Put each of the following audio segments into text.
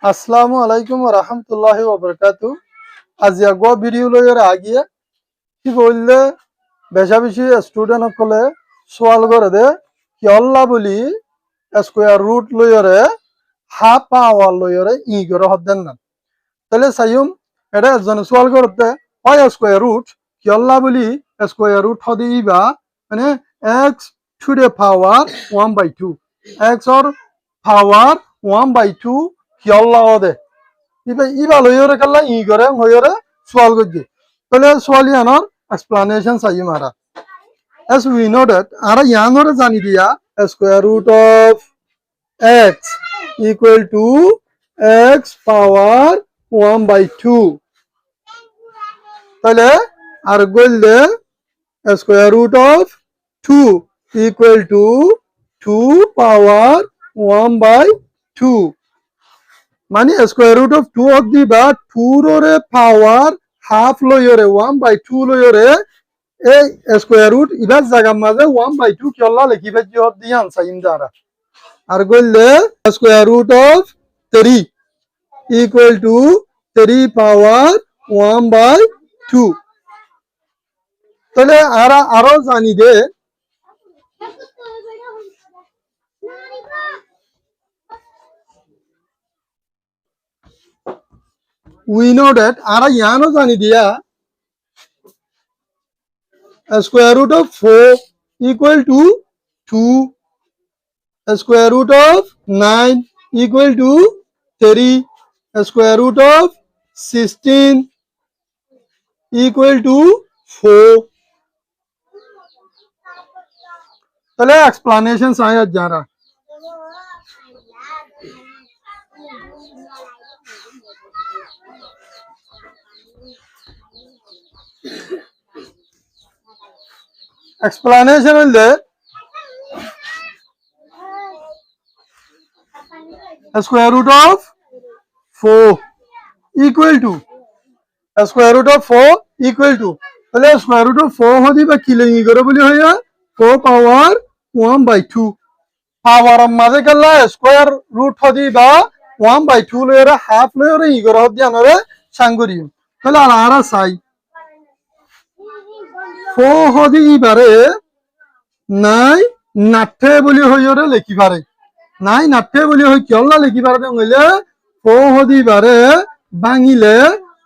আসসালামু আলাইকুম ওয়া রাহমাতুল্লাহি ওয়া বারাকাতু। আজি আগো ভিডিও লইয়ার আগিয়ে কি বললে বেশা বেশি স্টুডেন্ট সকলে সওয়াল করে দে কি আল্লাহ বলি স্কয়ার রুট লইয়ারে হাফ পাওয়ার লইয়ারে ই করে হদেন না। তাহলে সাইয়ুম এটা একজন সওয়াল করতে হয় স্কয়ার রুট কি আল্লাহ বলি স্কয়ার রুট হদি ইবা মানে x two the power 1/2 x or power 1/2 কি আল্লাহ হদে ইবা লইরে কাল্লা ই করে হইরে সোয়াল গজ্জি তাহলে সোয়ালি আনার এক্সপ্লানেশন চাই মারা as we know that ara yanore জানি দিয়া square root of x equal to x power 1/2 তাহলে আর গইলে square root of 2 equal to 2 power 1/2 মানে square root of 2 of the বা 2 রে power half লইরে 1/2 লইরে এই square root ইবার জায়গা মাঝে 1/2 কি আল্লাহ লিখিবে যে হদ দি আনসার ইনদারা আর গইলে square root of 3 equal to 3 power 1/2 তাহলে আরো জানি দে we know that ara yano jani dia square root of 4 equal to 2 square root of 9 equal to 3 square root of 16 equal to 4 তাহলে explanation চাই আজ যারা explanation হইলে square root of 4 equal to square root of 4 equal to তাহলে square root of 4 হদি বা কি লেই করে বলি হইয়া 4 power 1/2 power মাঝে গেলা square root হদি বা 1/2 লইরে হাফ লইরে ই করে হদি আনরে সাঙ্গরি তাহলে আরা চাই 4 হদি ইবারে নাই নাঠে বলি হইরে লিখি পারে নাই নাঠে বলি হই কি আল্লাহ লিখি পারে হইলে 4 হদি বারে ভাঙিলে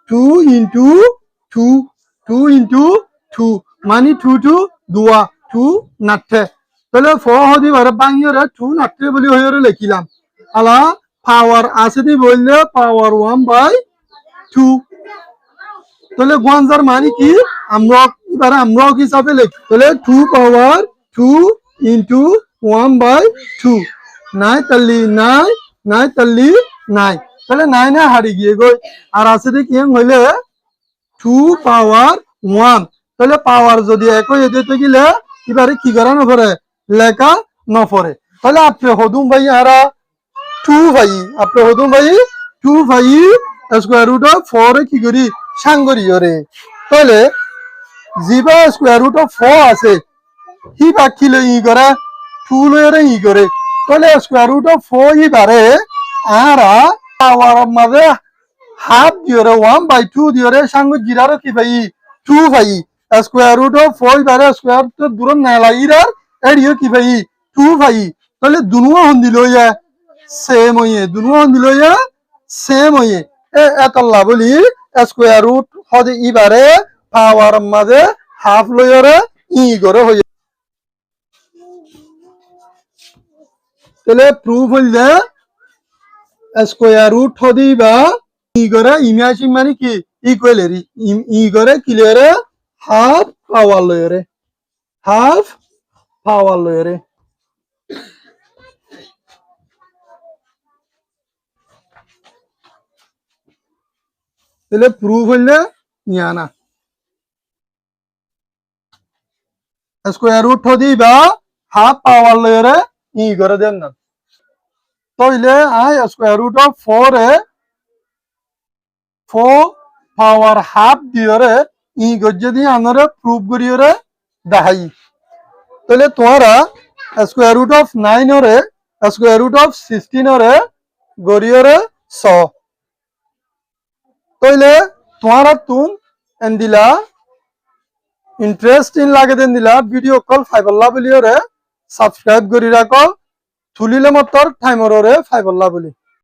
2 into 2 2 into 2 মানে 2 to 2 2 নাঠে তাহলে 4 হদি বারে ভাঙিরে 2 নাঠে বলি হইরে লিখিলাম আলা পাওয়ার আছে দি বললে পাওয়ার 1/2 তাহলে গঞ্জার মানে কি আমরা এবারে আমরা হিসাবে লিখি তাহলে 2 পাওয়ার 2 into 1/2 নাই তালি নাই নাই তালি নাই তাহলে নাই না হারি গিয়ে গই আর আছে দি কি হইলে 2 পাওয়ার 1 তাহলে পাওয়ার যদি একই হইতে গেলে এবারে কি করা না পড়ে লেখা না পড়ে তাহলে আপনি হদুম ভাই আরা 2 ভাই আপনি হদুম ভাই 2 ভাই স্কয়ার রুট অফ 4 কি করি সাঙ্গরি ওরে তাহলে জিবা স্কয়ার রুট অফ 4 আছে হি বাকি লই ই করে 2 লইরে ই করে তাহলে স্কয়ার রুট অফ 4 ই বারে আরা পাওয়ার মাঝে হাফ দিওরে 1/2 দিওরে সাঙ্গ জিরারো কি ভাই 2 ভাই স্কয়ার রুট অফ 4 বারে স্কয়ার তো দূর না লাইরার এডিও কি ভাই 2 ভাই তাহলে দুনুয়া হন দিলইয়া সেম হইয়ে দুনুয়া হন দিলইয়া সেম হইয়ে এতল্লা বলি স্কয়ার রুট হদে ইবারে পাওয়ার মাঝে হাফ লইরে ই করে হইয়ে তাহলে প্রুফ হইলে স্কয়ার রুট হদি বা ই করে ইমাজিন মানে কি ইকুয়ালি ই করে ক্লিয়ারে হাফ পাওয়ার লইরে তাহলে প্রুফ হইলে নিয়ানা স্কয়ার রুট হদি বা হাফ পাওয়ার লইরে ই করে দেন না তাহলে আই স্কয়ার রুট অফ 4 এ 4 পাওয়ার হাফ দিওরে ই গজ্জে দিয়ে আনরে প্রুফ করিওরে দেখাই তাহলে তোমরা স্কয়ার রুট অফ 9 ওরে স্কয়ার রুট অফ 16 ওরে গরিওরে স তইলে তোমার তুন এন দিলা ইন্টারেস্টিং লাগে দেন দিলা ভিডিও কল ফাইবল্লা বলি ওরে সাবস্ক্রাইব করি রাখো থুলিলে মতর টাইমর ওরে ফাইবল্লা বলি